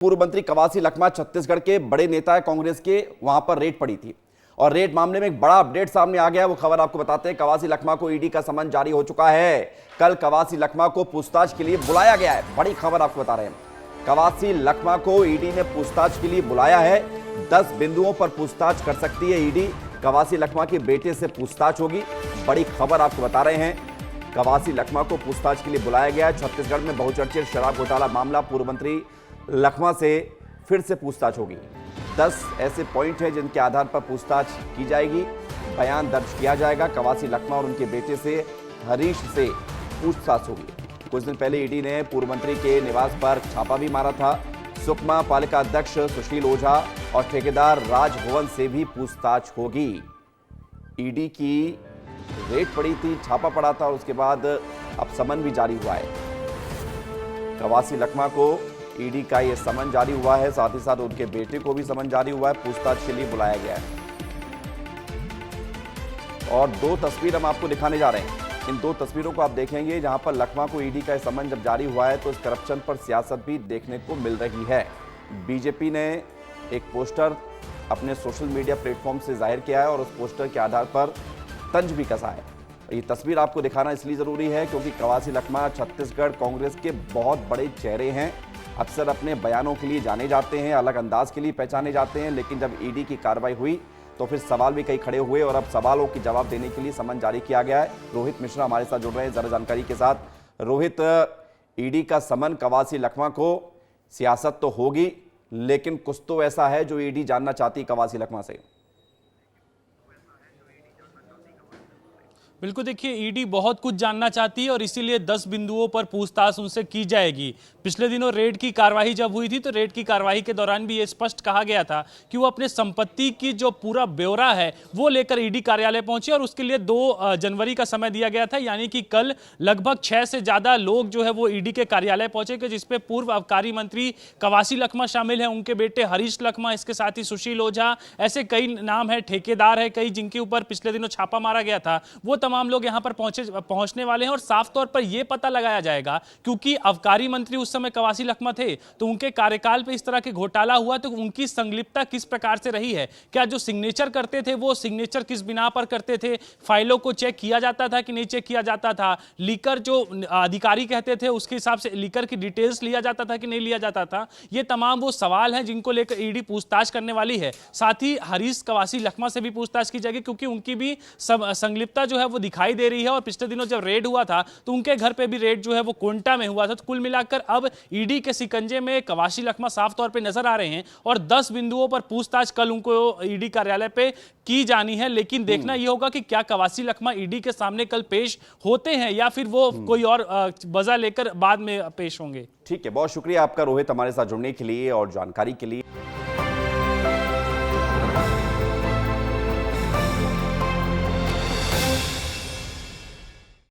पूर्व मंत्री कवासी लखमा छत्तीसगढ़ के बड़े नेता है कांग्रेस के, वहां पर रेड पड़ी थी और रेड मामले में एक बड़ा अपडेट सामने आ गया है। वो खबर आपको बताते हैं। कवासी लखमा को ईडी का समन जारी हो चुका है। कल कवासी लखमा को पूछताछ के लिए बुलाया गया है। बड़ी खबर आपको बता रहे हैं। कवासी लखमा को ईडी ने पूछताछ के लिए बुलाया है। 10 बिंदुओं पर पूछताछ कर सकती है ईडी। कवासी लखमा के बेटे से पूछताछ होगी। बड़ी खबर आपको बता रहे हैं। कवासी लखमा को पूछताछ के लिए बुलाया गया है। छत्तीसगढ़ में बहुचर्चित शराब घोटाला मामला, पूर्व मंत्री लखमा से फिर से पूछताछ होगी। 10 ऐसे पॉइंट हैं जिनके आधार पर पूछताछ की जाएगी। बयान दर्ज किया जाएगा। कवासी लखमा और उनके बेटे से हरीश से पूछताछ होगी। कुछ दिन पहले ईडी ने पूर्व मंत्री के निवास पर छापा भी मारा था। सुकमा पालिका अध्यक्ष सुशील ओझा और ठेकेदार राजभवन से भी पूछताछ होगी। ईडी की रेड पड़ी थी, छापा पड़ा था और उसके बाद अब समन भी जारी हुआ है। कवासी लखमा को ईडी का यह समन जारी हुआ है। साथ ही साथ उनके बेटे को भी समन जारी हुआ है। पूछताछ के लिए बुलाया गया है। और 2 तस्वीर हम आपको दिखाने जा रहे हैं। इन 2 तस्वीरों को आप देखेंगे जहां पर लखमा को ईडी का समन जब जारी हुआ है तो इस करप्शन पर सियासत भी देखने को मिल रही है। बीजेपी ने एक पोस्टर अपने सोशल मीडिया प्लेटफॉर्म से जाहिर किया है और उस पोस्टर के आधार पर तंज भी कसा है। ये तस्वीर आपको दिखाना इसलिए जरूरी है क्योंकि कवासी लखमा छत्तीसगढ़ कांग्रेस के बहुत बड़े चेहरे हैं। अक्सर अपने बयानों के लिए जाने जाते हैं, अलग अंदाज के लिए पहचाने जाते हैं। लेकिन जब ईडी की कार्रवाई हुई तो फिर सवाल भी कई खड़े हुए और अब सवालों के जवाब देने के लिए समन जारी किया गया है। रोहित मिश्रा हमारे साथ जुड़ रहे हैं जरा जानकारी के साथ। रोहित, ईडी का समन कवासी लखमा को, सियासत तो होगी लेकिन कुछ तो ऐसा है जो ईडी जानना चाहती कवासी लखमा से। बिल्कुल, देखिए ईडी बहुत कुछ जानना चाहती है और इसीलिए 10 बिंदुओं पर पूछताछ उनसे की जाएगी। पिछले दिनों रेड की कार्रवाई जब हुई थी तो रेड की कार्रवाई के दौरान भी ये स्पष्ट कहा गया था कि वो अपने संपत्ति की जो पूरा ब्यौरा है वो लेकर ईडी कार्यालय पहुंचे और उसके लिए 2 जनवरी का समय दिया गया था। यानी कि कल लगभग 6 से ज्यादा लोग जो है वो ईडी के कार्यालय पहुंचे, जिसपे पूर्व आबकारी मंत्री कवासी लखमा शामिल है, उनके बेटे हरीश लखमा, इसके साथ ही सुशील ओझा, ऐसे कई नाम है, ठेकेदार है कई जिनके ऊपर पिछले दिनों छापा मारा गया था। वो तमाम लोग यहां पर पहुंचने वाले हैं और साफ तौर पर यह पता लगाया जाएगा क्योंकि आबकारी मंत्री उस समय कवासी लखमा थे तो उनके कार्यकाल पे इस तरह के घोटाला हुआ तो उनकी संलिप्तता किस प्रकार से रही है। क्या जो सिग्नेचर करते थे वो सिग्नेचर किस बिना पर करते थे, फाइलों को चेक किया जाता था कि नहीं चेक किया जाता था, लीकर जो अधिकारी कहते थे उसके हिसाब से लीकर की डिटेल्स लिया जाता था कि नहीं लिया जाता था। ये तमाम वो सवाल हैं जिनको लेकर ईडी पूछताछ करने वाली है। साथ ही हरीश कवासी लखमा से भी पूछताछ की जाएगी क्योंकि उनकी भी संलिप्तता जो है वो दिखाई दे रही है और पिछले दिनों जब रेड हुआ था तो उनके घर पे भी रेड जो है वो कोंटा में हुआ था। तो कुल मिलाकर अब ईडी के शिकंजे में कवासी लखमा साफ तौर पे नजर आ रहे हैं और 10 बिंदुओं पर पूछताछ कल उनको ईडी कार्यालय पे की जानी है। लेकिन देखना यह होगा कि क्या कवासी लखमा ईडी के सामने कल पेश होते हैं या फिर वो कोई और वजह लेकर बाद में पेश होंगे। ठीक है, बहुत शुक्रिया आपका रोहित हमारे साथ जुड़ने के लिए और जानकारी के लिए।